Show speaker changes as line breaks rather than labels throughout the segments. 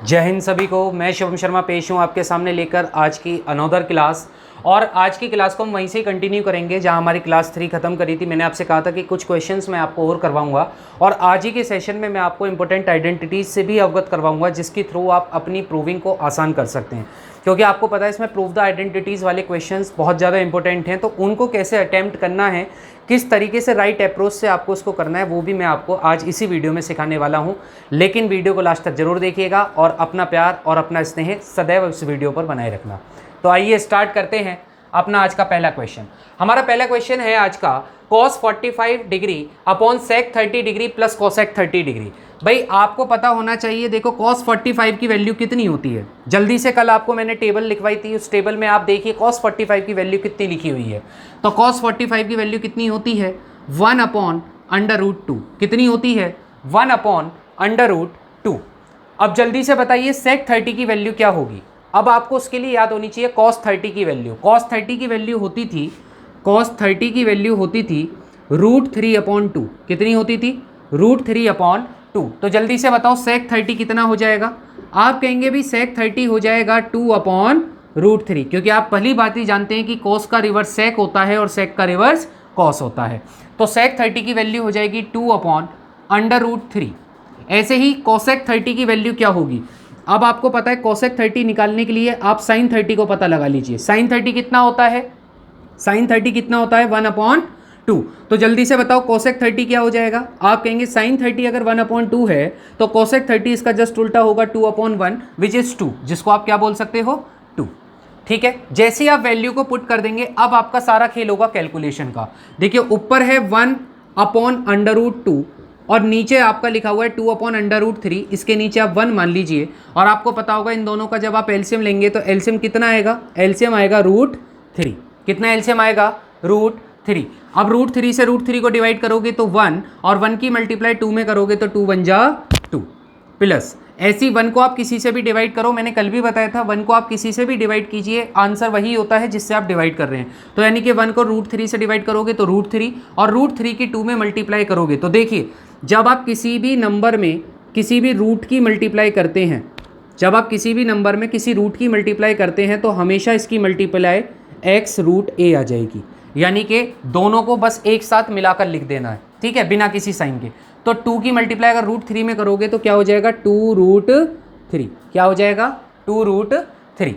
जय हिंद सभी को। मैं शिवम शर्मा पेश हूँ आपके सामने लेकर आज की अनोदर क्लास। और आज की क्लास को हम वहीं से कंटिन्यू करेंगे जहां हमारी क्लास 3 खत्म करी थी। मैंने आपसे कहा था कि कुछ क्वेश्चंस मैं आपको और करवाऊंगा और आज ही के सेशन में मैं आपको इंपॉर्टेंट आइडेंटिटीज से भी अवगत करवाऊंगा जिसके थ्रू आप अपनी प्रूविंग को आसान कर सकते हैं। क्योंकि आपको पता है इसमें प्रूव द आइडेंटिटीज़ वाले क्वेश्चंस बहुत ज़्यादा इंपॉर्टेंट हैं, तो उनको कैसे अटैम्प्ट करना है, किस तरीके से राइट अप्रोच से आपको उसको करना है, वो भी मैं आपको आज इसी वीडियो में सिखाने वाला हूं। लेकिन वीडियो को लास्ट तक जरूर देखिएगा और अपना प्यार और अपना स्नेह सदैव इस वीडियो पर बनाए रखना। तो आइए स्टार्ट करते हैं अपना आज का पहला क्वेश्चन। हमारा पहला क्वेश्चन है आज का cos 45 degree upon sec 30 degree plus cosec 30 degree. भाई आपको पता होना चाहिए, देखो cos 45 की वैल्यू कितनी होती है। जल्दी से कल आपको मैंने टेबल लिखवाई थी, उस टेबल में आप देखिए cos 45 की वैल्यू कितनी लिखी हुई है। तो cos 45 की वैल्यू कितनी होती है 1 अपॉन अंडर रूट 2। कितनी होती है 1 अपॉन अंडर रूट 2। अब जल्दी से बताइए sec 30 की वैल्यू क्या होगी। अब आपको उसके लिए याद होनी चाहिए cos 30 की वैल्यू। cos 30 की वैल्यू होती थी, cos 30 की वैल्यू होती थी रूट 3 अपॉन 2। कितनी होती थी रूट 3 अपॉन 2। तो जल्दी से बताओ sec 30 कितना हो जाएगा। आप कहेंगे भी sec 30 हो जाएगा 2 अपॉन रूट 3, क्योंकि आप पहली बात ही जानते हैं कि cos का रिवर्स sec होता है और sec का रिवर्स cos होता है। तो sec 30 की वैल्यू हो जाएगी 2 अपॉन अंडर रूट 3। ऐसे ही cosec 30 की वैल्यू क्या होगी। अब आपको पता है cosec 30 निकालने के लिए आप sin 30 को पता लगा लीजिए। sin 30 कितना होता है, sin 30 कितना होता है 1 अपॉन 2। तो जल्दी से बताओ cosec 30 क्या हो जाएगा। आप कहेंगे sin 30 अगर 1 अपॉन 2 है तो cosec 30 इसका जस्ट उल्टा होगा 2 अपॉन 1 विच इज 2, जिसको आप क्या बोल सकते हो 2। ठीक है, जैसे ही आप वैल्यू को पुट कर देंगे अब आपका सारा खेल होगा कैलकुलेशन का। देखिए ऊपर है 1 अपॉन अंडर रूट 2 और नीचे आपका लिखा हुआ है 2 अपॉन अंडर रूट 3। इसके नीचे आप 1 मान लीजिए और आपको पता होगा इन दोनों का जब आप एलसीएम लेंगे तो एलसीएम कितना आएगा, एलसीएम आएगा रूट 3। कितना एलसीएम आएगा रूट 3। अब रूट 3 से रूट 3 को डिवाइड करोगे तो 1 और 1 की मल्टीप्लाई 2 में करोगे तो 2 1 जा 2 प्लस ऐसी 1 को आप किसी से भी डिवाइड करो। मैंने कल भी बताया था 1 को आप किसी से भी डिवाइड कीजिए, आंसर वही होता है जिससे आप डिवाइड कर रहे हैं। तो यानी कि 1 को रूट 3 से डिवाइड करोगे तो रूट 3 और रूट 3 की 2 में मल्टीप्लाई करोगे तो देखिए जब आप किसी भी नंबर में किसी भी रूट की मल्टीप्लाई करते हैं, जब आप किसी भी नंबर में किसी रूट की मल्टीप्लाई करते हैं तो हमेशा इसकी मल्टीप्लाई x रूट a आ जाएगी। यानी कि दोनों को बस एक साथ मिलाकर लिख देना है, ठीक है, बिना किसी साइन के। तो 2 की मल्टीप्लाई अगर रूट 3 में करोगे तो क्या हो जाएगा 2 रूट 3। क्या हो जाएगा 2 रूट 3।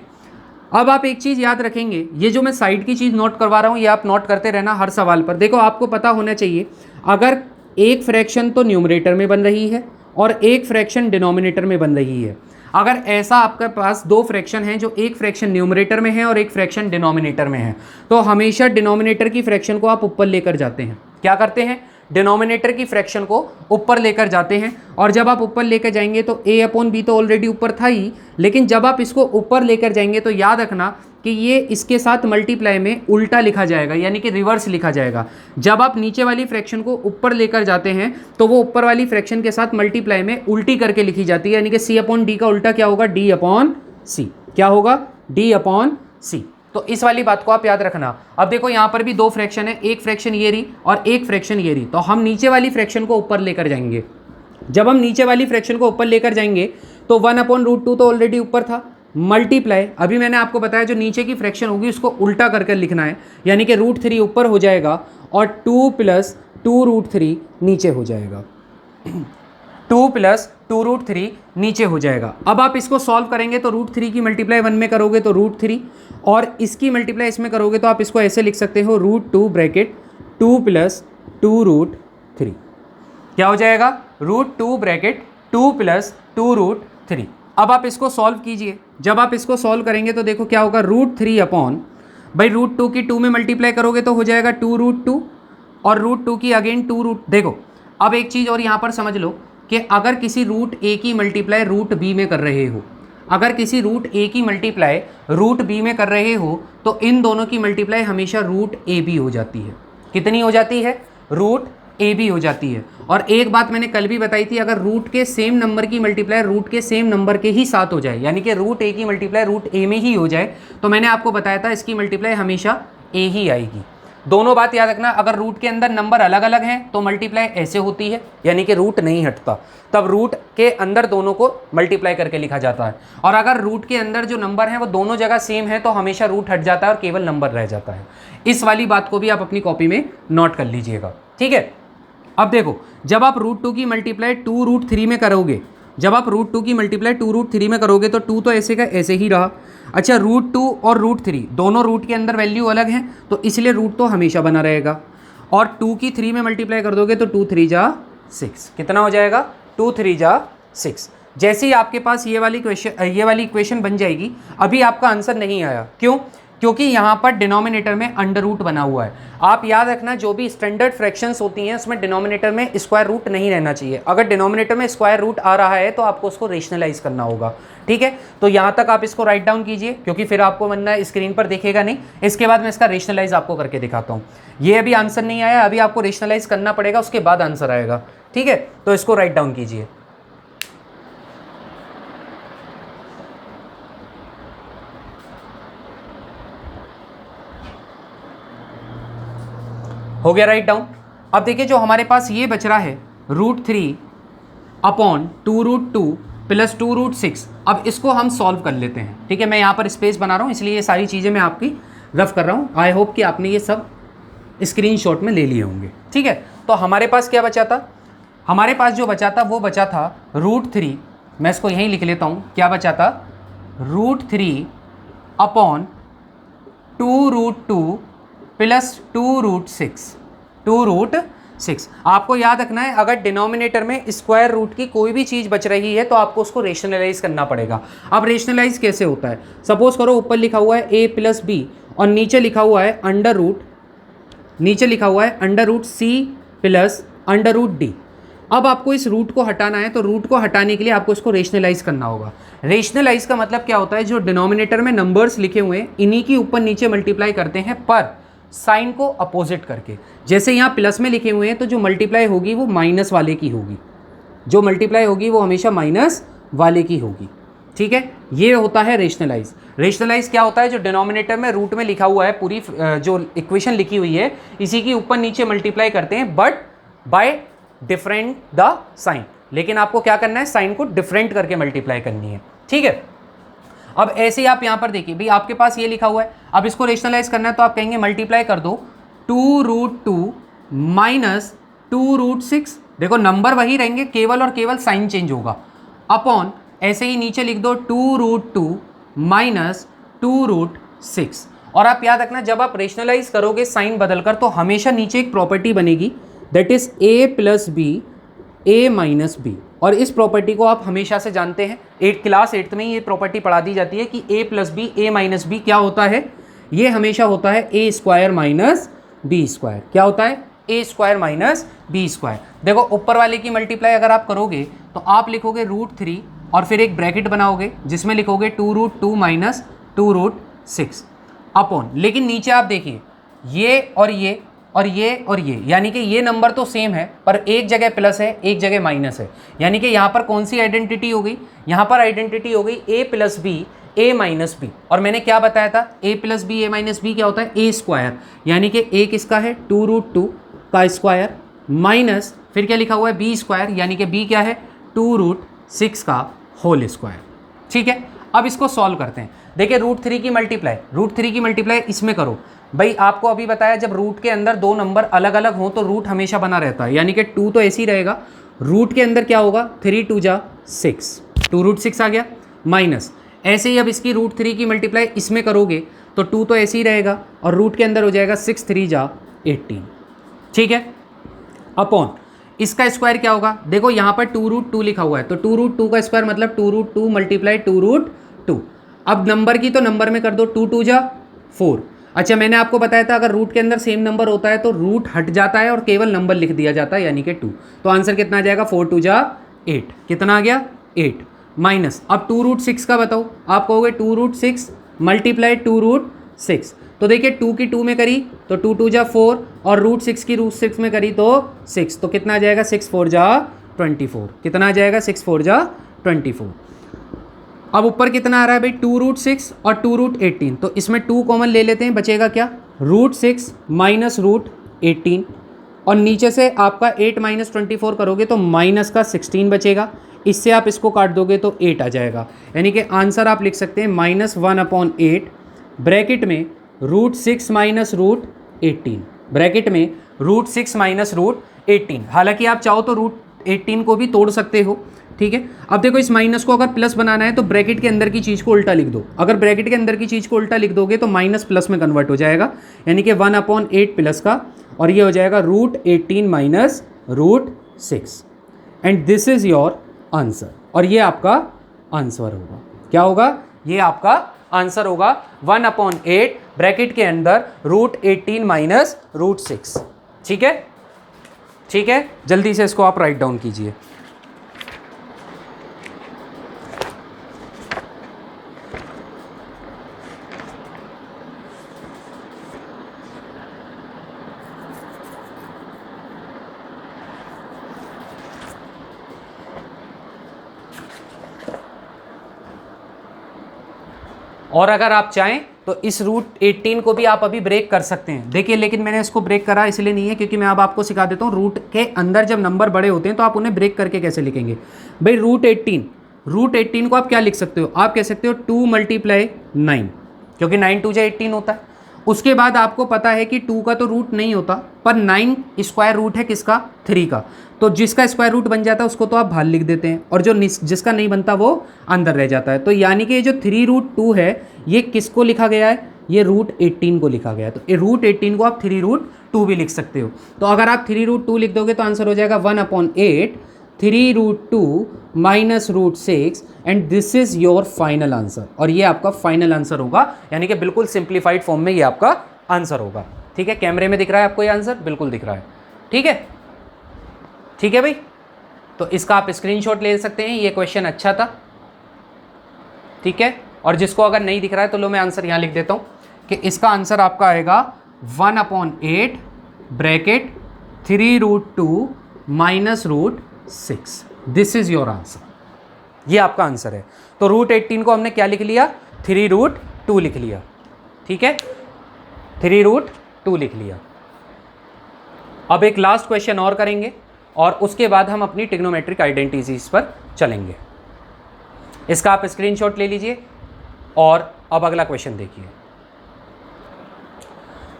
अब आप एक चीज़ याद रखेंगे, ये जो मैं साइड की चीज़ नोट करवा रहा हूँ ये आप नोट करते रहना हर सवाल पर। देखो आपको पता होना चाहिए अगर एक फ्रैक्शन तो न्यूमरेटर में बन रही है और एक फ्रैक्शन डिनोमिनेटर में बन रही है। अगर ऐसा आपके पास दो फ्रैक्शन हैं जो एक फ्रैक्शन न्यूमरेटर में है और एक फ्रैक्शन डिनोमिनेटर में है, तो हमेशा डिनोमिनेटर की फ्रैक्शन को आप ऊपर लेकर जाते हैं। क्या करते हैं, डिनोमिनेटर की फ्रैक्शन को ऊपर लेकर जाते हैं। और जब आप ऊपर लेकर जाएंगे तो a अपॉन बी तो ऑलरेडी ऊपर था ही, लेकिन जब आप इसको ऊपर लेकर जाएंगे तो याद रखना कि ये इसके साथ मल्टीप्लाई में उल्टा लिखा जाएगा, यानी कि रिवर्स लिखा जाएगा। जब आप नीचे वाली फ्रैक्शन को ऊपर लेकर जाते हैं तो वो ऊपर वाली फ्रैक्शन के साथ मल्टीप्लाई में उल्टी करके लिखी जाती है, यानी कि c अपॉन डी का उल्टा क्या होगा d अपॉन सी। क्या होगा d अपॉन सी। तो इस वाली बात को आप याद रखना। अब देखो यहाँ पर भी दो फ्रैक्शन है, एक फ्रैक्शन ये रही और एक फ्रैक्शन ये रही, तो हम नीचे वाली फ्रैक्शन को ऊपर लेकर जाएंगे। जब हम नीचे वाली फ्रैक्शन को ऊपर लेकर जाएंगे तो 1 अपॉन रूट 2 तो ऑलरेडी ऊपर था, मल्टीप्लाई अभी मैंने आपको बताया जो नीचे की फ्रैक्शन होगी उसको उल्टा करके लिखना है, यानी कि रूट 3 ऊपर हो जाएगा और 2 प्लस 2 रूट 3 नीचे हो जाएगा। 2 प्लस 2 रूट 3 नीचे हो जाएगा। अब आप इसको सॉल्व करेंगे तो रूट 3 की मल्टीप्लाई 1 में करोगे तो रूट 3 और इसकी मल्टीप्लाई इसमें करोगे तो आप इसको ऐसे लिख सकते हो रूट 2 ब्रैकेट 2 प्लस 2 रूट 3। क्या हो जाएगा रूट 2 ब्रैकेट 2 प्लस 2 रूट 3। अब आप इसको सॉल्व कीजिए। जब आप इसको सॉल्व करेंगे तो देखो क्या होगा रूट 3 अपॉन भाई रूट 2 की 2 में मल्टीप्लाई करोगे तो हो जाएगा 2 रूट 2 और रूट 2 की अगेन 2 रूट। देखो अब एक चीज़ और यहाँ पर समझ लो कि अगर किसी रूट a की मल्टीप्लाई रूट b में कर रहे हो, अगर किसी रूट a की मल्टीप्लाई रूट b में कर रहे हो तो इन दोनों की मल्टीप्लाई हमेशा रूट a b हो जाती है। कितनी हो जाती है रूट ए बी हो जाती है। और एक बात मैंने कल भी बताई थी, अगर रूट के सेम नंबर की मल्टीप्लाई रूट के सेम नंबर के ही साथ हो जाए, यानी कि रूट ए की मल्टीप्लाई रूट ए में ही हो जाए, तो मैंने आपको बताया था इसकी मल्टीप्लाई हमेशा ए ही आएगी। दोनों बात याद रखना, अगर रूट के अंदर नंबर अलग अलग हैं तो मल्टीप्लाई ऐसे होती है, यानी कि रूट नहीं हटता, तब रूट के अंदर दोनों को मल्टीप्लाई करके लिखा जाता है। और अगर रूट के अंदर जो नंबर हैं वो दोनों जगह सेम है तो हमेशा रूट हट जाता है और केवल नंबर रह जाता है। इस वाली बात को भी आप अपनी कॉपी में नोट कर लीजिएगा, ठीक है। अब देखो, जब आप रूट 2 की मल्टीप्लाई 2 रूट 3 में करोगे, जब आप रूट 2 की मल्टीप्लाई 2 रूट 3 में करोगे तो 2 तो ऐसे का ऐसे ही रहा। अच्छा, रूट 2 और रूट 3 दोनों रूट के अंदर वैल्यू अलग हैं तो इसलिए रूट तो हमेशा बना रहेगा। और 2 की 3 में मल्टीप्लाई कर दोगे तो 2 3 जा 6, कितना हो जाएगा 2 3 जा 6। जैसे ही आपके पास ये वाली इक्वेशन बन जाएगी, अभी आपका आंसर नहीं आया, क्यों? क्योंकि यहाँ पर डिनोमिनेटर में अंडर रूट बना हुआ है। आप याद रखना, जो भी स्टैंडर्ड फ्रैक्शंस होती हैं उसमें डिनोमिनेटर में स्क्वायर रूट नहीं रहना चाहिए। अगर डिनोमिनेटर में स्क्वायर रूट आ रहा है तो आपको उसको रेशनलाइज करना होगा, ठीक है। तो यहाँ तक आप इसको राइट डाउन कीजिए, क्योंकि फिर आपको वरना स्क्रीन पर दिखेगा नहीं। इसके बाद मैं इसका रेशनलाइज आपको करके दिखाता हूँ। ये अभी आंसर नहीं आया, अभी आपको रेशनलाइज करना पड़ेगा, उसके बाद आंसर आएगा, ठीक है। तो इसको राइट डाउन कीजिए। हो गया राइट डाउन। अब देखिए, जो हमारे पास ये बच रहा है √3 अपॉन 2 रूट 2 प्लस 2 रूट 6, अब इसको हम सॉल्व कर लेते हैं, ठीक है। मैं यहाँ पर स्पेस बना रहा हूँ, इसलिए ये सारी चीज़ें मैं आपकी रफ कर रहा हूँ। आई होप कि आपने ये सब स्क्रीनशॉट में ले लिए होंगे, ठीक है। तो हमारे पास क्या बचा था? हमारे पास जो बचा था वो बचा था √3, मैं इसको यहीं लिख लेता हूँ। क्या बचा था? √3 upon 2 root 2 plus 2 root 6, 2 root 6। आपको याद रखना है, अगर डिनोमिनेटर में स्क्वायर रूट की कोई भी चीज़ बच रही है तो आपको उसको रेशनलाइज करना पड़ेगा। अब रेशनलाइज कैसे होता है? सपोज करो ऊपर लिखा हुआ है a प्लस बी और नीचे लिखा हुआ है under root c plus under root D. अब आपको इस रूट को हटाना है, तो रूट को हटाने के लिए आपको इसको रेशनलाइज करना होगा। रेशनलाइज का मतलब क्या होता है? जो डिनोमिनेटर में नंबर्स लिखे हुए हैं इन्हीं की ऊपर नीचे मल्टीप्लाई करते हैं, पर साइन को अपोजिट करके। जैसे यहाँ प्लस में लिखे हुए हैं तो जो मल्टीप्लाई होगी वो माइनस वाले की होगी, जो मल्टीप्लाई होगी वो हमेशा माइनस वाले की होगी, ठीक है। ये होता है रेशनलाइज। रेशनलाइज क्या होता है? जो डिनोमिनेटर में रूट में लिखा हुआ है, पूरी जो इक्वेशन लिखी हुई है इसी की ऊपर नीचे मल्टीप्लाई करते हैं, but by different the sign. लेकिन आपको क्या करना है? साइन को डिफरेंट करके मल्टीप्लाई करनी है, ठीक है। अब ऐसे ही आप यहाँ पर देखिए, भाई आपके पास ये लिखा हुआ है, अब इसको रेशनलाइज करना है तो आप कहेंगे मल्टीप्लाई कर दो 2 रूट 2 माइनस 2 रूट 6। देखो नंबर वही रहेंगे, केवल और केवल साइन चेंज होगा। अपॉन ऐसे ही नीचे लिख दो 2 रूट 2 माइनस 2 रूट 6। और आप याद रखना, जब आप रेशनलाइज करोगे साइन बदलकर तो हमेशा नीचे एक प्रॉपर्टी बनेगी, that is a plus B a minus B. और इस प्रॉपर्टी को आप हमेशा से जानते हैं, क्लास 8 में ये प्रॉपर्टी पढ़ा दी जाती है कि a plus B a minus B क्या होता है? ये हमेशा होता है a square minus B square. क्या होता है? a square minus B square. देखो ऊपर वाले की मल्टीप्लाई अगर आप करोगे तो आप लिखोगे √3 और फिर एक ब्रैकेट बनाओगे जिसमें लिखोगे 2 रूट 2 माइनस 2 रूट 6 अपॉन, लेकिन नीचे आप देखिए ये और ये और ये और ये, यानी कि ये नंबर तो सेम है पर एक जगह प्लस है एक जगह माइनस है। यानी कि यहाँ पर कौन सी आइडेंटिटी हो गई? यहाँ पर आइडेंटिटी हो गई a plus B a minus B. और मैंने क्या बताया था? a plus B a minus B क्या होता है? a स्क्वायर, यानी कि a किसका है? 2 रूट 2 का स्क्वायर माइनस फिर क्या लिखा हुआ है? b स्क्वायर, यानी कि b क्या है? 2 रूट 6 का होल स्क्वायर, ठीक है। अब इसको सॉल्व करते हैं। देखिए √3 की मल्टीप्लाई इसमें करो। भाई आपको अभी बताया, जब रूट के अंदर दो नंबर अलग अलग हों तो रूट हमेशा बना रहता है, यानी कि 2 तो ऐसे ही रहेगा। रूट के अंदर क्या होगा? 3 2 जा 6, 2 रूट 6 आ गया, माइनस ऐसे ही अब इसकी √3 की मल्टीप्लाई इसमें करोगे तो 2 तो ऐसे ही रहेगा और रूट के अंदर हो जाएगा 6 3 जा 18, ठीक है। अपॉन इसका स्क्वायर क्या होगा? देखो यहाँ पर 2 रूट 2 लिखा हुआ है तो 2 रूट 2 का स्क्वायर मतलब 2 रूट 2 मल्टीप्लाई 2 रूट 2। अब नंबर की तो नंबर में कर दो, 2 2 जा 4। अच्छा मैंने आपको बताया था अगर रूट के अंदर सेम नंबर होता है तो रूट हट जाता है और केवल नंबर लिख दिया जाता है, यानी कि 2। तो आंसर कितना आ जाएगा? 4 2 जा 8। कितना आ गया? 8 माइनस अब 2 रूट 6 का बताओ। आप कहोगे 2 रूट 6 मल्टीप्लाई 2 रूट 6, तो देखिए 2 की 2 में करी तो 2 2 जा 4 और रूट 6 की रूट 6 में करी तो 6, तो कितना आ जाएगा 6 4 जा 24, कितना आ जाएगा 6 4 जा 24। अब ऊपर कितना आ रहा है भाई 2 रूट 6 और 2 रूट 18, तो इसमें 2 कॉमन ले लेते हैं, बचेगा क्या रूट 6 माइनस रूट 18 और नीचे से आपका 8 माइनस 24 करोगे तो माइनस का 16 बचेगा, इससे आप इसको काट दोगे तो 8 आ जाएगा, यानी कि आंसर आप लिख सकते हैं -1/8 ब्रैकेट में रूट 6 माइनस रूट 18, ब्रैकेट में रूट 6 माइनस रूट 18। हालांकि आप चाहो तो रूट 18 को भी तोड़ सकते हो, ठीक है। अब देखो इस माइनस को अगर प्लस बनाना है तो ब्रैकेट के अंदर की चीज़ को उल्टा लिख दो, अगर ब्रैकेट के अंदर की चीज़ को उल्टा लिख दोगे तो माइनस प्लस में कन्वर्ट हो जाएगा, यानी कि 1/8 प्लस का, और ये हो जाएगा root 18 minus root 6 and this is your answer, और ये आपका आंसर होगा, क्या होगा, ये आपका आंसर होगा 1/8 ब्रैकेट के अंदर रूट 18 माइनस रूट 6, ठीक है, ठीक है। जल्दी से इसको आप राइट डाउन कीजिए। और अगर आप चाहें तो इस रूट 18 को भी आप अभी ब्रेक कर सकते हैं, देखिए, लेकिन मैंने इसको ब्रेक करा इसलिए नहीं है क्योंकि मैं अब आपको सिखा देता हूँ रूट के अंदर जब नंबर बड़े होते हैं तो आप उन्हें ब्रेक करके कैसे लिखेंगे। भाई रूट 18 को आप क्या लिख सकते हो, आप कह सकते हो 2 × 9, क्योंकि 9 2 18 होता है। उसके बाद आपको पता है कि 2 का तो रूट नहीं होता, पर 9 स्क्वायर रूट है किसका, 3 का, तो जिसका स्क्वायर रूट बन जाता है उसको तो आप बाहर लिख देते हैं, और जो जिसका नहीं बनता वो अंदर रह जाता है। तो यानी कि ये जो 3√2 है ये किसको लिखा गया है, ये रूट 18 को लिखा गया है, तो ये रूट 18 को आप 3√2 भी लिख सकते हो। तो अगर आप 3√2 लिख दोगे तो आंसर हो जाएगा 1/8 3√2 minus root 6 and this is your final answer, और ये आपका फाइनल आंसर होगा, यानी कि बिल्कुल सिंप्लीफाइड फॉर्म में ये आपका आंसर होगा, ठीक है। कैमरे में दिख रहा है आपको ये आंसर, बिल्कुल दिख रहा है, ठीक है, ठीक है भाई। तो इसका आप स्क्रीनशॉट ले सकते हैं, ये क्वेश्चन अच्छा था, ठीक है। और जिसको अगर नहीं दिख रहा है तो लो मैं आंसर यहाँ लिख देता हूँ कि इसका आंसर आपका आएगा 1/8 bracket 3√2 minus root 6, this is your answer, ये आपका आंसर है। तो रूट 18 को हमने क्या लिख लिया, 3√2 लिख लिया, ठीक है, 3√2 लिख लिया। अब एक लास्ट क्वेश्चन और करेंगे और उसके बाद हम अपनी ट्रिग्नोमेट्रिक आइडेंटिटीज पर चलेंगे। इसका आप स्क्रीनशॉट ले लीजिए और अब अगला क्वेश्चन देखिए,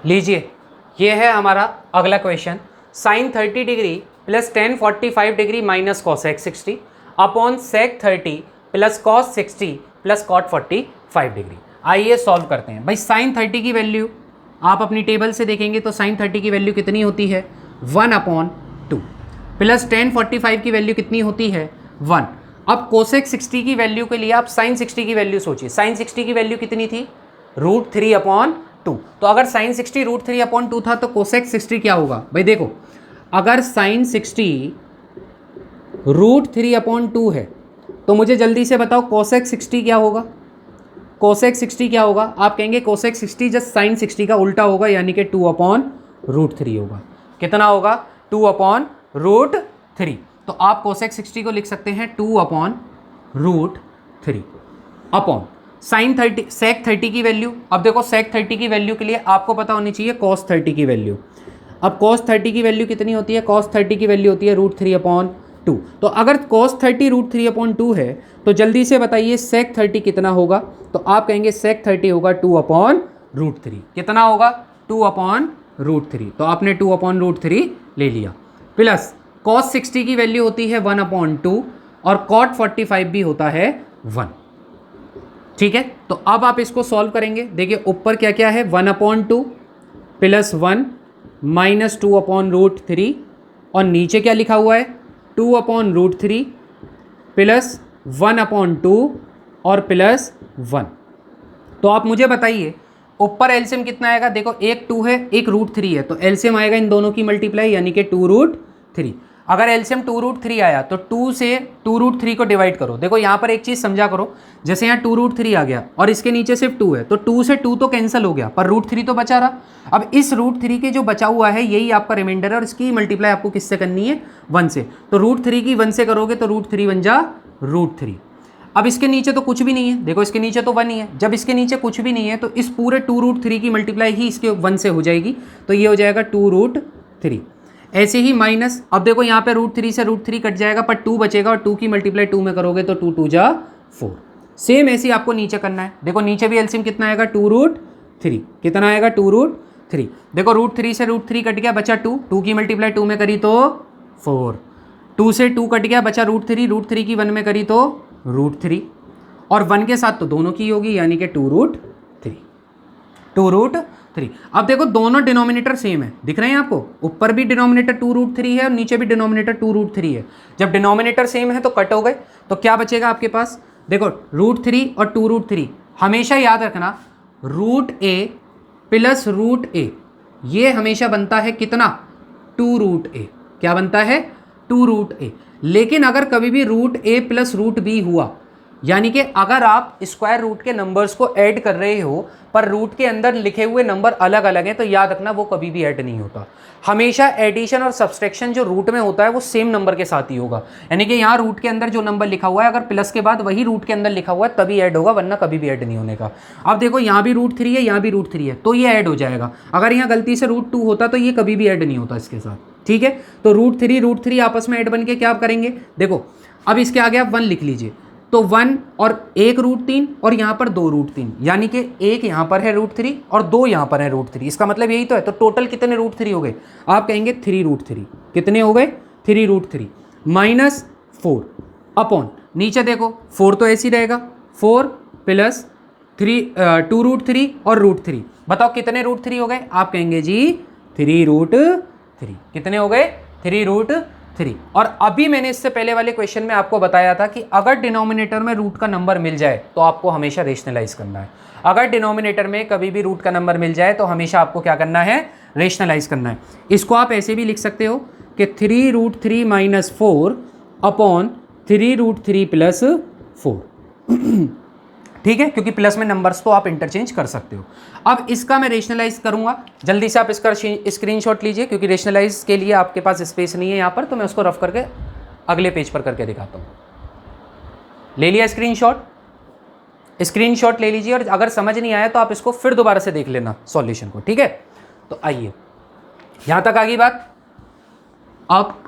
लीजिए, ये है हमारा अगला question, sine 30 degree plus tan 45 degree minus cosec 60 upon sec 30 plus cos 60 plus cot 45 degree. आइए सॉल्व करते हैं। भाई साइन 30 की वैल्यू आप अपनी टेबल से देखेंगे तो साइन 30 की वैल्यू कितनी होती है, 1/2 प्लस tan 45 की वैल्यू कितनी होती है, 1। अब कोसेक 60 की वैल्यू के लिए आप साइन 60 की वैल्यू सोचिए, साइन 60 की वैल्यू कितनी थी, √3/2। तो अगर साइन 60 √3/2 था तो कोसेक 60 क्या होगा, भाई देखो, अगर साइन 60 √3/2 है तो मुझे जल्दी से बताओ कोसेक 60 क्या होगा, कोसेक 60 क्या होगा, आप कहेंगे कोसेक 60 जस्ट साइन 60 का उल्टा होगा, यानी कि 2/√3 होगा। कितना होगा, 2/√3। तो आप कोसेक 60 को लिख सकते हैं 2/√3 अपॉन साइन 30 सेक 30 की वैल्यू। अब देखो सेक 30 की वैल्यू के लिए आपको पता होनी चाहिए कॉस 30 की वैल्यू। अब कॉस 30 की वैल्यू कितनी होती है, कॉस 30 की वैल्यू होती है √3/2। तो अगर cos 30 √3/2 है तो जल्दी से बताइए sec 30 कितना होगा, तो आप कहेंगे sec 30 होगा 2/√3। कितना होगा, 2/√3। तो आपने 2/√3 ले लिया, प्लस cos 60 की वैल्यू होती है 1/2 और cot 45 भी होता है 1, ठीक है। तो अब आप इसको सॉल्व करेंगे, देखिए ऊपर क्या क्या है, 1/2 प्लस 1 माइनस 2/√3 और नीचे क्या लिखा हुआ है, 2/√3 प्लस 1/2 और प्लस 1। तो आप मुझे बताइए ऊपर एलसीएम कितना आएगा, देखो एक 2 है एक √3 है, तो एलसीएम आएगा इन दोनों की मल्टीप्लाई, यानी कि 2√3। अगर एलसीएम 2√3 आया तो 2 से 2√3 को डिवाइड करो। देखो यहाँ पर एक चीज़ समझा करो, जैसे यहाँ 2√3 आ गया और इसके नीचे सिर्फ 2 है, तो 2 से 2 तो कैंसिल हो गया, पर √3 तो बचा रहा। अब इस √3 के जो बचा हुआ है यही आपका रिमाइंडर है, और इसकी मल्टीप्लाई आपको किससे करनी है, 1 से। तो √3 की 1 से करोगे तो √3 बन जा √3। अब इसके नीचे तो कुछ भी नहीं है, देखो इसके नीचे तो 1 ही है। जब इसके नीचे कुछ भी नहीं है तो इस पूरे 2√3 की मल्टीप्लाई ही इसके 1 से हो जाएगी, तो ये हो जाएगा 2√3। ऐसे ही माइनस, अब देखो यहाँ पे √3 से √3 कट जाएगा, पर 2 बचेगा, और 2 की मल्टीप्लाई 2 में करोगे तो 2 2 जा 4। सेम ऐसे ही आपको नीचे करना है। देखो नीचे भी एलसीएम कितना आएगा, 2√3। कितना आएगा, 2√3। देखो √3 से √3 कट गया, बचा 2, 2 की मल्टीप्लाई 2 में करी तो 4, 2 से 2 कट गया, बचा √3, √3 की 1 में करी तो √3, और 1 के साथ तो दोनों की होगी, यानी कि 2√3। 2√3। अब देखो दोनों डिनोमिनेटर सेम है, दिख रहे हैं आपको, ऊपर भी डिनोमिनेटर 2√3 है और नीचे भी डिनोमिनेटर 2√3 है। जब डिनोमिनेटर सेम है तो कट हो गए, तो क्या बचेगा आपके पास, देखो √3 और 2√3। हमेशा याद रखना √a प्लस √a ये हमेशा बनता है कितना, 2√a। क्या बनता है, 2√a। लेकिन अगर कभी भी √a प्लस √b हुआ, यानी कि अगर आप स्क्वायर रूट के नंबर्स को ऐड कर रहे हो पर रूट के अंदर लिखे हुए नंबर अलग अलग हैं, तो याद रखना वो कभी भी ऐड नहीं होता। हमेशा एडिशन और सब्सट्रैक्शन जो रूट में होता है वो सेम नंबर के साथ ही होगा, यानी कि यहाँ रूट के अंदर जो नंबर लिखा हुआ है अगर प्लस के बाद वही रूट के अंदर लिखा हुआ है तभी ऐड होगा, वरना कभी भी ऐड नहीं होने का। अब देखो यहाँ भी √3 है, यहाँ भी √3 है, तो ये ऐड हो जाएगा। अगर यहाँ गलती से √2 होता तो ये कभी भी ऐड नहीं होता इसके साथ, ठीक है। तो √3 आपस में ऐड बन के क्या करेंगे, देखो अब इसके आगे आप 1 लिख लीजिए, तो 1 और 1 √3 और यहाँ पर 2 √3, यानी कि 1 यहाँ पर है √3 और 2 यहाँ पर है √3, इसका मतलब यही तो है। तो टोटल कितने √3 हो गए, आप कहेंगे 3√3। कितने हो गए, 3√3 माइनस 4 अपॉन, नीचे देखो 4 तो ऐसे ही रहेगा, 4 प्लस 2√3 और √3, बताओ कितने √3 हो गए, आप कहेंगे जी 3√3। कितने हो गए, 3√3। और अभी मैंने इससे पहले वाले क्वेश्चन में आपको बताया था कि अगर डिनोमिनेटर में रूट का नंबर मिल जाए तो आपको हमेशा रेशनलाइज करना है। अगर डिनोमिनेटर में कभी भी रूट का नंबर मिल जाए तो हमेशा आपको क्या करना है, रेशनलाइज करना है। इसको आप ऐसे भी लिख सकते हो कि 3√3 माइनस 4 अपॉन 3√3 प्लस 4 ठीक है, क्योंकि प्लस में नंबर्स तो आप इंटरचेंज कर सकते हो। अब इसका मैं रेशनलाइज करूंगा, जल्दी से आप इसका स्क्रीनशॉट लीजिए, क्योंकि रेशनलाइज के लिए आपके पास स्पेस नहीं है यहाँ पर, तो मैं उसको रफ करके अगले पेज पर करके दिखाता हूँ। ले लिया स्क्रीनशॉट, स्क्रीनशॉट ले लीजिए, और अगर समझ नहीं आया तो आप इसको फिर दोबारा से देख लेना सॉल्यूशन को, ठीक है। तो आइए यहाँ तक आ गई बात। अब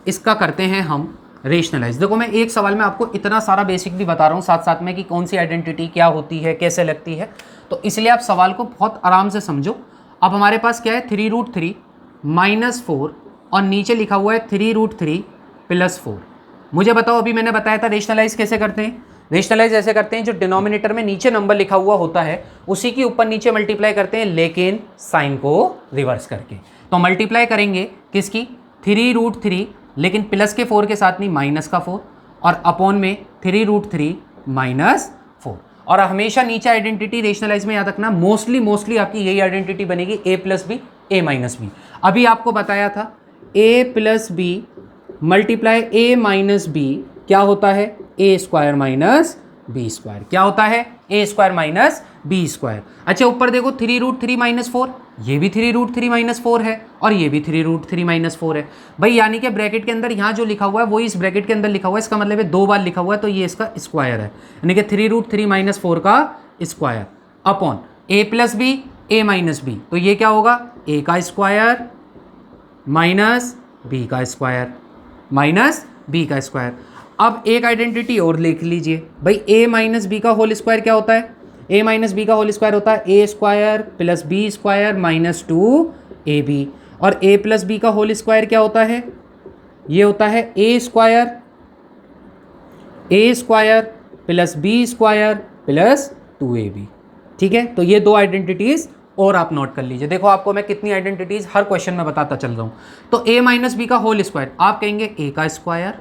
इसका करते हैं हम रेशनलाइज। देखो मैं एक सवाल में आपको इतना सारा बेसिक भी बता रहा हूँ साथ साथ में कि कौन सी आइडेंटिटी क्या होती है, कैसे लगती है, तो इसलिए आप सवाल को बहुत आराम से समझो। अब हमारे पास क्या है, 3√3 माइनस 4 और नीचे लिखा हुआ है 3√3 प्लस 4। मुझे बताओ, अभी मैंने बताया था रेशनलाइज कैसे करते हैं। रेशनलाइज ऐसे करते हैं, जो डिनोमिनेटर में नीचे नंबर लिखा हुआ होता है उसी की ऊपर नीचे मल्टीप्लाई करते हैं, लेकिन साइन को रिवर्स करके। तो मल्टीप्लाई करेंगे किसकी, 3√3, लेकिन प्लस के 4 के साथ नहीं, माइनस का 4, और अपॉन में 3√3 माइनस 4। और हमेशा नीचे आइडेंटिटी रेशनलाइज में याद रखना, मोस्टली आपकी यही आइडेंटिटी बनेगी, a plus B A minus B. अभी आपको बताया था a plus B multiply a minus B क्या होता है, a square minus B square. क्या होता है, a square minus B square. अच्छा ऊपर देखो 3√3 माइनस 4, ये भी 3√3 माइनस 4 है, और ये भी 3√3 माइनस 4 है भाई, यानी कि ब्रैकेट के अंदर यहाँ जो लिखा हुआ है वही इस ब्रैकेट के अंदर लिखा हुआ है, इसका मतलब है 2 बार लिखा हुआ है, तो ये इसका स्क्वायर है, यानी कि 3√3 माइनस 4 का square upon a plus B A minus B. तो ये क्या होगा, a का स्क्वायर माइनस b का स्क्वायर माइनस b का स्क्वायर। अब एक आइडेंटिटी और लिख लीजिए भाई, a माइनस बी का होल स्क्वायर क्या होता है, a माइनस बी का होल स्क्वायर होता है a square plus B square minus 2ab, और a प्लस बी का होल स्क्वायर क्या होता है, ये होता है a square plus B square plus 2ab। ठीक है, तो ये 2 आइडेंटिटीज और आप नोट कर लीजिए। देखो आपको मैं कितनी आइडेंटिटीज हर क्वेश्चन में बताता चल रहा हूँ। तो a माइनस बी का होल स्क्वायर, आप कहेंगे a का स्क्वायर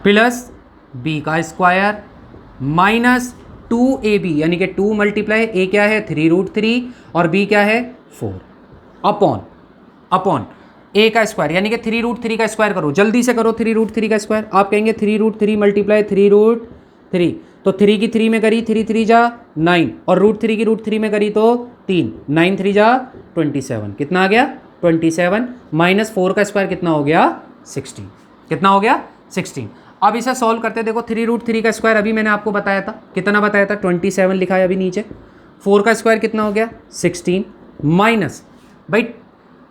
प्लस b का स्क्वायर माइनस 2ab, यानी कि 2 मल्टीप्लाई a क्या है 3√3 और b क्या है 4 अपॉन ए का स्क्वायर, यानी कि 3√3 का स्क्वायर करो, जल्दी से करो 3√3 का स्क्वायर। आप कहेंगे 3√3 मल्टीप्लाई 3√3, तो 3 की 3 में करी 3 3 जा 9, और √3 की √3 में करी तो 3, 9 3 जा 27, कितना आ गया 27, माइनस 4 का स्क्वायर कितना हो गया 16, कितना हो गया 16। अब इसे सॉल्व करते देखो, 3√3 का स्क्वायर अभी मैंने आपको बताया था, कितना बताया था 27 लिखा है अभी नीचे, 4 का स्क्वायर कितना हो गया 16, माइनस भाई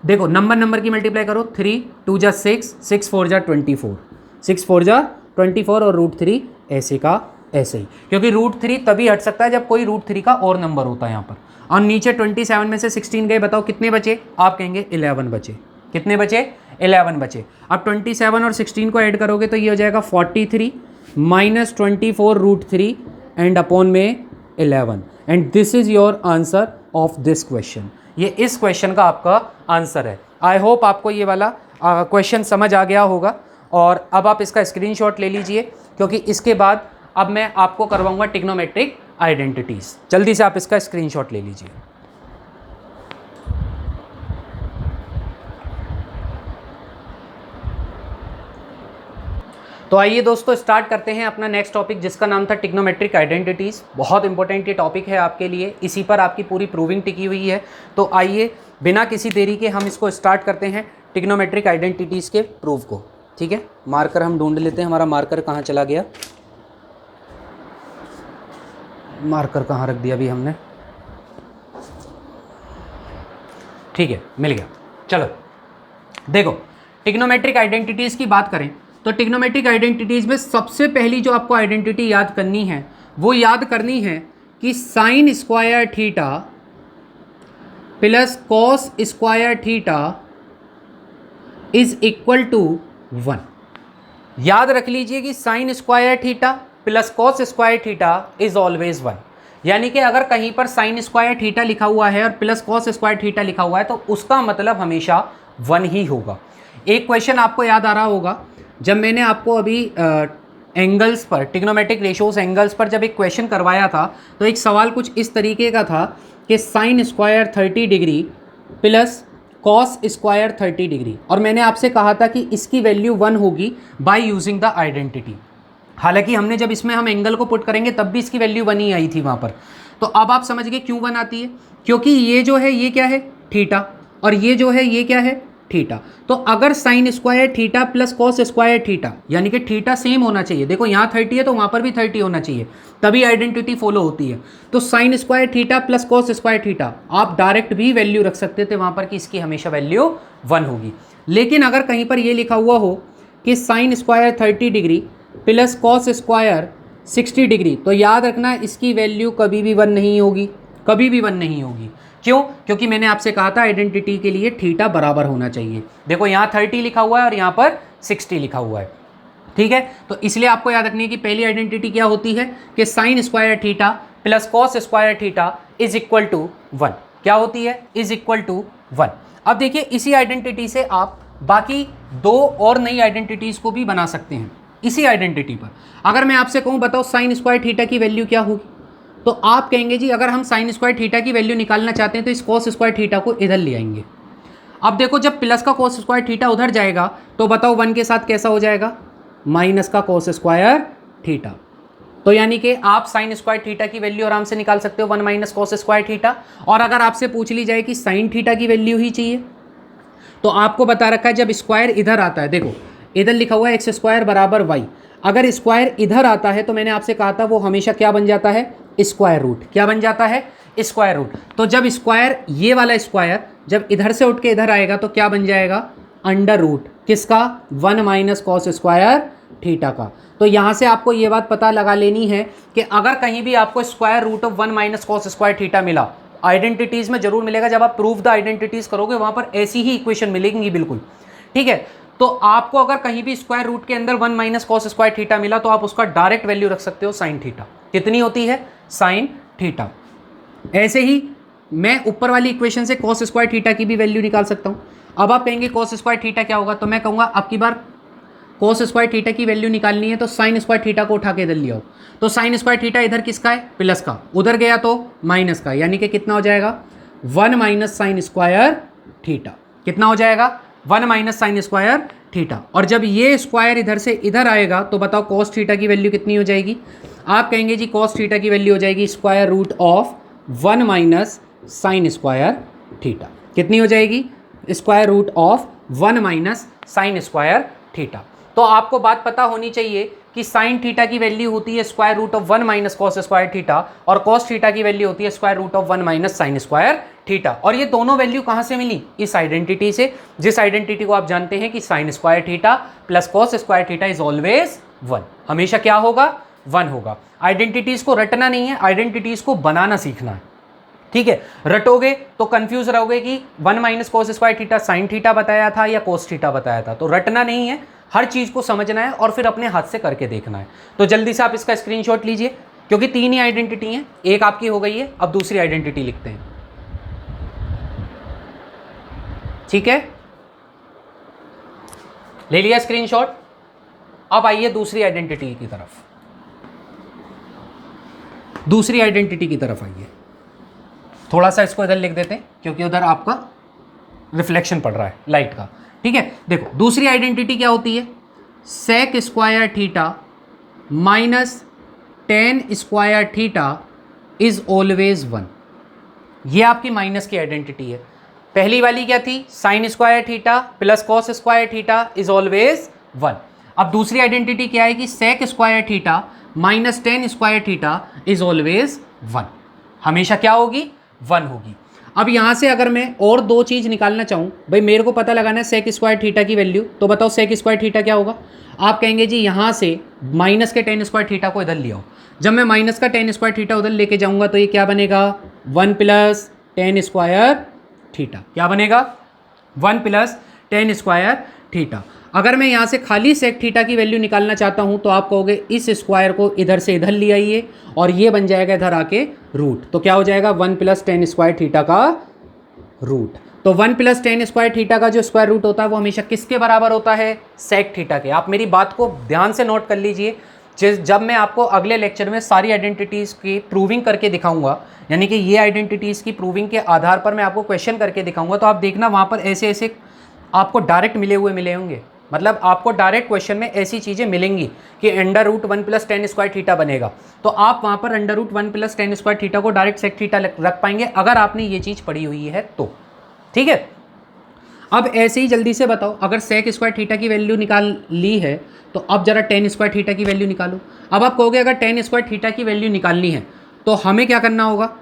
देखो नंबर की मल्टीप्लाई करो, 3 2 जा 6, 6 4 जा 24, 6 4 जा 24, और √3 ऐसे का ऐसे ही, क्योंकि √3 तभी हट सकता है जब कोई √3 का और नंबर होता है यहाँ पर। और नीचे 27 में से 16 गए, बताओ कितने बचे, आप कहेंगे 11 बचे, कितने बचे 11 बचे। अब 27 और 16 को ऐड करोगे तो ये हो जाएगा 43 माइनस 24 √3 एंड अपॉन में 11, and this is your answer of this question. ये इस क्वेश्चन का आपका आंसर है। आई होप आपको ये वाला क्वेश्चन समझ आ गया होगा, और अब आप इसका स्क्रीनशॉट ले लीजिए, क्योंकि इसके बाद अब मैं आपको करवाऊंगा ट्रिग्नोमेट्रिक आइडेंटिटीज। जल्दी से आप इसका स्क्रीनशॉट ले लीजिए। तो आइए दोस्तों स्टार्ट करते हैं अपना नेक्स्ट टॉपिक, जिसका नाम था ट्रिग्नोमेट्रिक आइडेंटिटीज़। बहुत इंपॉर्टेंट ये टॉपिक है आपके लिए, इसी पर आपकी पूरी प्रूविंग टिकी हुई है। तो आइए बिना किसी देरी के हम इसको स्टार्ट करते हैं ट्रिग्नोमेट्रिक आइडेंटिटीज़ के प्रूफ को। ठीक है, मार्कर हम ढूंढ लेते हैं, हमारा मार्कर कहाँ चला गया, मार्कर कहाँ रख दिया अभी हमने, ठीक है मिल गया। चलो देखो, ट्रिग्नोमेट्रिक आइडेंटिटीज़ की बात करें तो ट्रिग्नोमेट्रिक आइडेंटिटीज़ में सबसे पहली जो आपको आइडेंटिटी याद करनी है वो याद करनी है कि sine square theta plus cos square theta is equal to 1। याद रख लीजिए कि sine square theta plus cos square theta is always 1, यानी कि अगर कहीं पर साइन स्क्वायर थीटा लिखा हुआ है और प्लस कॉस स्क्वायर थीटा लिखा हुआ है तो उसका मतलब हमेशा 1 ही होगा। एक क्वेश्चन आपको याद आ रहा होगा, जब मैंने आपको अभी एंगल्स पर, ट्रिग्नोमेट्रिक रेशियोज एंगल्स पर जब एक क्वेश्चन करवाया था, तो एक सवाल कुछ इस तरीके का था कि sine square 30 degree plus cos square 30 degree, और मैंने आपसे कहा था कि इसकी वैल्यू 1 होगी बाय यूजिंग द आइडेंटिटी। हालांकि हमने जब इसमें हम एंगल को पुट करेंगे तब भी इसकी वैल्यू 1 ही आई थी वहाँ पर। तो अब आप समझ गए क्यों 1 आती है, क्योंकि ये जो है ये क्या है थीटा, और ये जो है ये क्या है थीटा। तो अगर sign square theta plus cos square theta, यानी कि थीटा सेम होना चाहिए, देखो यहाँ 30 है तो वहाँ पर भी 30 होना चाहिए, तभी आइडेंटिटी फॉलो होती है। तो sign square theta plus cos square theta, आप डायरेक्ट भी वैल्यू रख सकते थे वहाँ पर कि इसकी हमेशा वैल्यू 1 होगी। लेकिन अगर कहीं पर ये लिखा हुआ हो कि sine square 30 degree plus cos square 60 degree, तो याद रखना इसकी वैल्यू कभी भी 1 नहीं होगी, कभी भी 1 नहीं होगी। क्यों? क्योंकि मैंने आपसे कहा था आइडेंटिटी के लिए थीटा बराबर होना चाहिए। देखो यहाँ 30 लिखा हुआ है और यहाँ पर 60 लिखा हुआ है, ठीक है। तो इसलिए आपको याद रखनी है कि पहली आइडेंटिटी क्या होती है कि sine square theta plus cos square theta is equal to 1। क्या होती है? Is equal to 1। अब देखिए इसी आइडेंटिटी से आप बाकी 2 और नई आइडेंटिटीज़ को भी बना सकते हैं इसी आइडेंटिटी पर। अगर मैं आपसे कहूँ बताओ साइन स्क्वायर थीटा की वैल्यू क्या होगी, तो आप कहेंगे जी अगर हम साइन स्क्वायर थीटा की वैल्यू निकालना चाहते हैं तो इस कॉस स्क्वायर थीटा को इधर ले आएंगे। अब देखो जब प्लस का कॉस स्क्वायर थीटा उधर जाएगा तो बताओ 1 के साथ कैसा हो जाएगा, माइनस का कॉस स्क्वायर थीटा। तो यानी कि आप साइन स्क्वायर थीटा की वैल्यू आराम से निकाल सकते हो 1 माइनस कॉस स्क्वायर थीटा। और अगर आपसे पूछ ली जाए कि साइन थीटा की वैल्यू ही चाहिए तो आपको बता रखा है जब स्क्वायर इधर आता है, देखो इधर लिखा हुआ है एक्स स्क्वायर बराबर वाई, अगर स्क्वायर इधर आता है तो मैंने आपसे कहा था वो हमेशा क्या बन जाता है, स्क्वायर रूट। क्या बन जाता है? Square root. तो जब स्क्वायर, ये वाला स्क्वायर जब इधर से उठ के इधर आएगा तो क्या बन जाएगा, अंडर रूट किसका, 1 माइनस कॉस स्क्वायर थीटा का। तो यहाँ से आपको ये बात पता लगा लेनी है कि अगर कहीं भी आपको square root of 1 minus cos square theta मिला, आइडेंटिटीज़ में जरूर मिलेगा, जब आप प्रूफ द आइडेंटिटीज़ करोगे वहाँ पर ऐसी ही इक्वेशन मिलेंगी बिल्कुल, ठीक है। तो आपको अगर कहीं भी स्क्वायर रूट के अंदर 1 माइनस कॉस स्क्वायर थीटा मिला तो आप उसका डायरेक्ट वैल्यू रख सकते हो साइन थीटा। कितनी होती है? Sine theta. ऐसे ही मैं ऊपर वाली इक्वेशन से कॉस स्क्वायर थीटा की भी वैल्यू निकाल सकता हूं। अब आप कहेंगे कॉस स्क्वायर थीटा क्या होगा, तो मैं कहूँगा अब की बार कॉस स्क्वायर थीटा की वैल्यू निकालनी है तो साइन स्क्वायर थीटा को उठा के इधर ले आओ। तो साइन स्क्वायर थीटा इधर किसका है, प्लस का, उधर गया तो माइनस का, यानी कि कितना हो जाएगा 1 माइनस साइन स्क्वायर थीटा। कितना हो जाएगा 1 माइनस साइन स्क्वायर थीटा। और जब ये स्क्वायर इधर से इधर आएगा तो बताओ कॉस थीटा की वैल्यू कितनी हो जाएगी? आप कहेंगे जी कॉस थीटा की वैल्यू हो जाएगी square root of 1 minus sine square theta. कितनी हो जाएगी? Square root of 1 minus sine square theta. तो आपको बात पता होनी चाहिए कि साइन थीटा की वैल्यू होती है square root of 1 minus cos square theta और कॉस थीटा की वैल्यू होती है square root of 1 minus sine square theta. और ये दोनों वैल्यू कहाँ से मिली? इस आइडेंटिटी से, जिस आइडेंटिटी को आप जानते हैं कि sine square theta plus cos square theta is always 1। हमेशा क्या होगा? 1 होगा। आइडेंटिटीज को रटना नहीं है, आइडेंटिटीज को बनाना सीखना है। ठीक है, रटोगे तो कंफ्यूज रहोगे कि 1 minus cos square theta sine theta बताया था या कोस थीटा बताया था। तो रटना नहीं है, हर चीज को समझना है और फिर अपने हाथ से करके देखना है। तो जल्दी से आप इसका स्क्रीनशॉट लीजिए, क्योंकि 3 ही आइडेंटिटी हैं, एक आपकी हो गई है। अब दूसरी आइडेंटिटी लिखते हैं। ठीक है, ले लिया स्क्रीनशॉट। अब आइए दूसरी आइडेंटिटी की तरफ, दूसरी आइडेंटिटी की तरफ आइए। थोड़ा सा इसको इधर लिख देते हैं क्योंकि उधर आपका रिफ्लेक्शन पड़ रहा है लाइट का। ठीक है, देखो दूसरी आइडेंटिटी क्या होती है? Sec square theta minus tan square theta is always 1। ये आपकी माइनस की आइडेंटिटी है। पहली वाली क्या थी? Sine square theta plus cos square theta is always 1। अब दूसरी आइडेंटिटी क्या है कि sec square theta minus tan square theta is always 1। हमेशा क्या होगी? 1 होगी। अब यहाँ से अगर मैं और दो चीज़ निकालना चाहूँ, भाई मेरे को पता लगाना है सेक स्क्वायर थीटा की वैल्यू, तो बताओ सेक स्क्वायर थीटा क्या होगा? आप कहेंगे जी यहाँ से माइनस के टेन स्क्वायर थीटा को इधर ले आओ। जब मैं माइनस का टेन स्क्वायर थीटा उधर लेके जाऊँगा तो ये क्या बनेगा? 1 प्लस टेन स्क्वायर थीटा। क्या बनेगा? 1 प्लस टेन स्क्वायर थीटा। अगर मैं यहाँ से खाली सेक थीटा की वैल्यू निकालना चाहता हूँ तो आप कहोगे इस स्क्वायर को इधर से इधर ले आइए और ये बन जाएगा इधर आके रूट। तो क्या हो जाएगा? 1 प्लस टेन स्क्वायर थीटा का रूट। तो 1 प्लस टेन स्क्वायर थीटा का जो स्क्वायर रूट होता है वो हमेशा किसके बराबर होता है? सेक थीटा के। आप मेरी बात को ध्यान से नोट कर लीजिए। जब मैं आपको अगले लेक्चर में सारी आइडेंटिटीज़ की प्रूविंग करके दिखाऊंगा, यानी कि ये आइडेंटिटीज़ की प्रूविंग के आधार पर मैं आपको क्वेश्चन करके दिखाऊंगा, तो आप देखना वहाँ पर ऐसे ऐसे आपको डायरेक्ट मिले होंगे। मतलब आपको डायरेक्ट क्वेश्चन में ऐसी चीज़ें मिलेंगी कि under root 1 plus tan square theta बनेगा, तो आप वहाँ पर under root 1 plus tan square theta को डायरेक्ट सेक थीटा रख पाएंगे अगर आपने ये चीज़ पढ़ी हुई है तो। ठीक है, अब ऐसे ही जल्दी से बताओ, अगर सेक स्क्वायर थीटा की वैल्यू निकाल ली है तो अब जरा टेन स्क्वायर थीटा की वैल्यू निकालो। अब आप कहोगे अगर टेन स्क्वायर थीटा की वैल्यू निकालनी है तो हमें क्या करना होगा?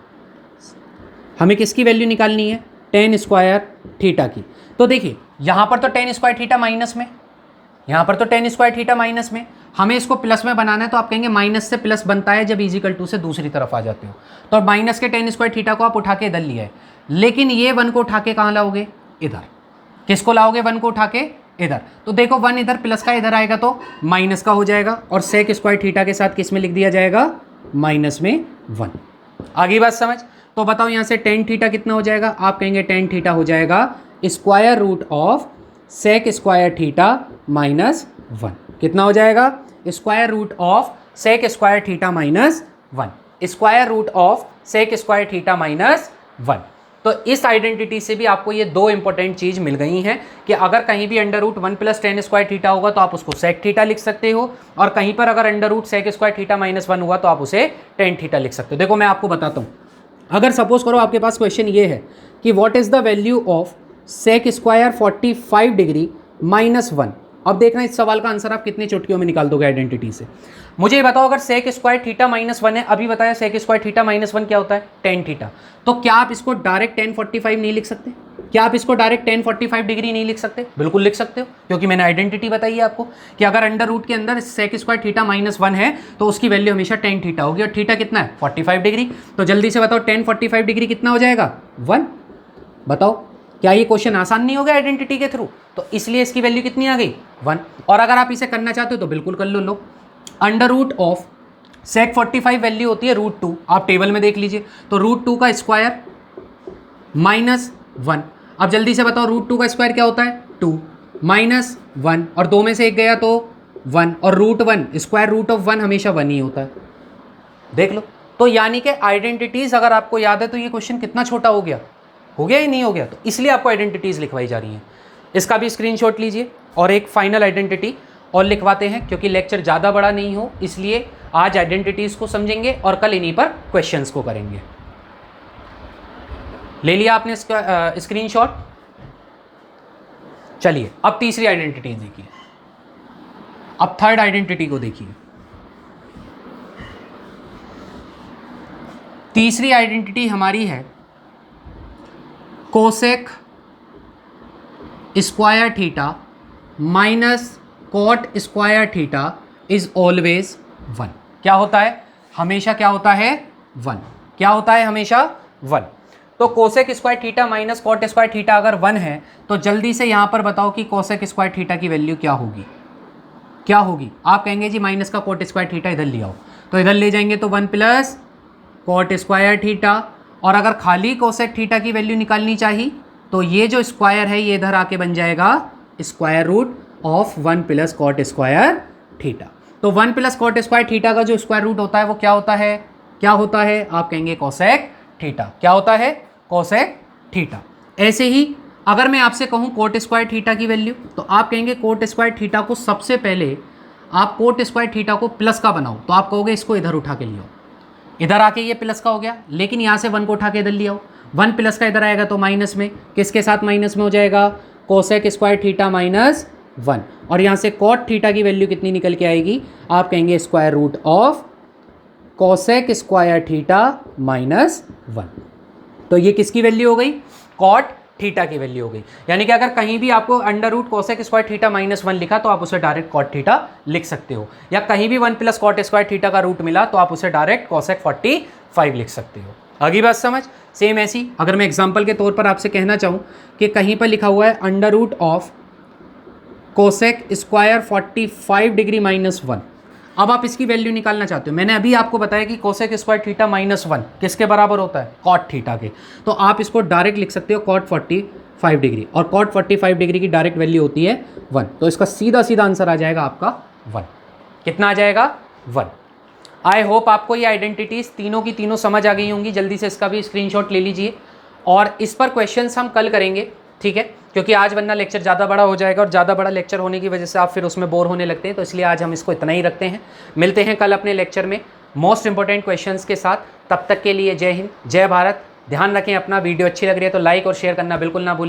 हमें किसकी वैल्यू निकालनी है? टेन स्क्वायर थीटा की। तो देखिए यहाँ पर तो टेन स्क्वायर थीटा माइनस में, यहाँ पर तो टेन स्क्वायर थीटा माइनस में, हमें इसको प्लस में बनाना है। तो आप कहेंगे माइनस से प्लस बनता है जब इजिकल टू से दूसरी तरफ आ जाते हो। तो माइनस के टेन स्क्वायर थीटा को आप उठा के इधर लिया है, लेकिन ये 1 को उठा के कहाँ लाओगे? इधर। किसको लाओगे? 1 को उठा के इधर। तो देखो 1 इधर प्लस का इधर आएगा तो माइनस का हो जाएगा और सेक स्क्वायर थीटा के साथ किस में लिख दिया जाएगा? माइनस में 1। आगे बात समझ? तो बताओ यहाँ से टेन थीटा कितना हो जाएगा? आप कहेंगे टेन थीटा हो जाएगा square root of sec square theta minus 1। कितना हो जाएगा? Square root of sec square theta minus 1। Square root of sec square theta minus 1। तो इस आइडेंटिटी से भी आपको ये दो इंपॉर्टेंट चीज मिल गई हैं कि अगर कहीं भी under root 1 plus tan square theta होगा तो आप उसको सेक थीटा लिख सकते हो, और कहीं पर अगर under root sec square theta minus 1 हुआ तो आप उसे टेन थीटा लिख सकते हो। देखो मैं आपको बताता हूँ, अगर सपोज करो आपके पास क्वेश्चन ये है कि what is the value of sec square 45 degree minus 1। अब देखना इस सवाल का आंसर आप कितनी चुटकियों में निकाल दोगे आइडेंटिटी से। मुझे ये बताओ अगर सेक स्क्वायर थीटा माइनस 1 है, अभी बताया सेक स्क्वायर थीटा माइनस 1 क्या होता है? Tan theta. तो क्या आप इसको डायरेक्ट 1045 नहीं लिख सकते? क्या आप इसको डायरेक्ट 1045 डिग्री नहीं लिख सकते? बिल्कुल लिख सकते हो, क्योंकि मैंने आइडेंटिटी बताई है आपको कि अगर अंडर रूट के अंदर सेक स्क्वायर थीटा माइनस 1 है तो उसकी वैल्यू हमेशा टेन थीटा होगी, और थीटा कितना है? 45 डिग्री। तो जल्दी से बताओ 1045 डिग्री कितना हो जाएगा? 1। बताओ क्या ये क्वेश्चन आसान नहीं हो गया आइडेंटिटी के थ्रू? तो इसलिए इसकी वैल्यू कितनी आ गई? 1। और अगर आप इसे करना चाहते हो तो बिल्कुल कर लो। Under root of sec 45 value होती है रूट 2, आप टेबल में देख लीजिए। तो रूट 2 का स्क्वायर माइनस 1। अब जल्दी से बताओ रूट 2 का स्क्वायर क्या होता है? 2 माइनस 1, और 2 में से एक गया तो 1, और रूट 1 स्क्वायर रूट ऑफ 1 हमेशा 1 ही होता है। देख लो, तो यानी कि आइडेंटिटीज अगर आपको याद है तो ये क्वेश्चन कितना छोटा हो गया ही नहीं हो गया। तो इसलिए आपको आइडेंटिटीज लिखवाई जा रही हैं। इसका भी स्क्रीनशॉट लीजिए और एक फाइनल आइडेंटिटी और लिखवाते हैं, क्योंकि लेक्चर ज़्यादा बड़ा नहीं हो इसलिए आज आइडेंटिटीज़ को समझेंगे और कल इन्हीं पर क्वेश्चंस को करेंगे। ले लिया आपने इसका स्क्रीनशॉट? चलिए अब तीसरी आइडेंटिटी देखिए, अब थर्ड आइडेंटिटी को देखिए। तीसरी आइडेंटिटी हमारी है cosec square theta minus cot square theta is always 1। क्या होता है? हमेशा क्या होता है? 1। क्या होता है? हमेशा 1। तो cosec square theta minus cot square theta अगर 1 है तो जल्दी से यहां पर बताओ कि कोसेक स्क्वायर थीटा की वैल्यू क्या होगी? क्या होगी? आप कहेंगे जी माइनस का कॉट स्क्वायर थीटा इधर ले आओ, तो इधर ले जाएंगे तो 1 प्लस कॉट स्क्वायर थीटा, और अगर खाली कोसेक थीटा की वैल्यू निकालनी चाहिए तो ये जो स्क्वायर है ये इधर आके बन जाएगा square root of 1 plus cot square theta. तो 1 प्लस कॉट स्क्वायर थीटा का जो स्क्वायर रूट होता है वो क्या होता है? क्या होता है? आप कहेंगे कोसेक थीटा। क्या होता है? Cosec theta. ऐसे ही अगर मैं आपसे कहूँ कोट स्क्वायर थीटा की वैल्यू, तो आप कहेंगे कोट स्क्वायर थीटा को सबसे पहले आप कोट स्क्वायर थीटा को प्लस का बनाओ, तो आप कहोगे इसको इधर उठा के ले आओ, इधर आके ये प्लस का हो गया, लेकिन यहाँ से 1 को उठा के इधर ले आओ, 1 प्लस का इधर आएगा तो माइनस में, किसके साथ माइनस में हो जाएगा? कोसेक स्क्वायर थीटा माइनस 1, और यहाँ से कॉट थीटा की वैल्यू कितनी निकल के आएगी? आप कहेंगे square root of cosec square theta minus 1। तो ये किसकी वैल्यू हो गई? कॉट थीटा की वैल्यू हो गई। यानी कि अगर कहीं भी आपको under root cosec square theta minus 1 लिखा तो आप उसे डायरेक्ट कॉट थीटा लिख सकते हो, या कहीं भी 1 प्लस कॉट स्क्वायर थीटा का रूट मिला तो आप उसे डायरेक्ट कोसेक 45 लिख सकते हो। आगे बात समझ? सेम ऐसी अगर मैं एग्जांपल के तौर पर आपसे कहना चाहूँ कि कहीं पर लिखा हुआ है under root of cosec square 45 degree minus 1, अब आप इसकी वैल्यू निकालना चाहते हो। मैंने अभी आपको बताया कि कोसेक स्क्वायर थीटा माइनस 1 किसके बराबर होता है? कॉट थीटा के। तो आप इसको डायरेक्ट लिख सकते हो कॉट 45 डिग्री, और कॉट 45 डिग्री की डायरेक्ट वैल्यू होती है 1, तो इसका सीधा सीधा आंसर आ जाएगा आपका 1। कितना आ जाएगा? 1। आई होप आपको ये आइडेंटिटीज़ तीनों की तीनों समझ आ गई होंगी। जल्दी से इसका भी स्क्रीनशॉट ले लीजिए और इस पर क्वेश्चंस हम कल करेंगे, ठीक है? क्योंकि आज वरना लेक्चर ज़्यादा बड़ा हो जाएगा और ज़्यादा बड़ा लेक्चर होने की वजह से आप फिर उसमें बोर होने लगते हैं, तो इसलिए आज हम इसको इतना ही रखते हैं। मिलते हैं कल अपने लेक्चर में मोस्ट इंपॉर्टेंट क्वेश्चंस के साथ। तब तक के लिए जय हिंद, जय भारत। ध्यान रखें अपना। वीडियो अच्छी लग रही है तो लाइक और शेयर करना बिल्कुल ना भूलें।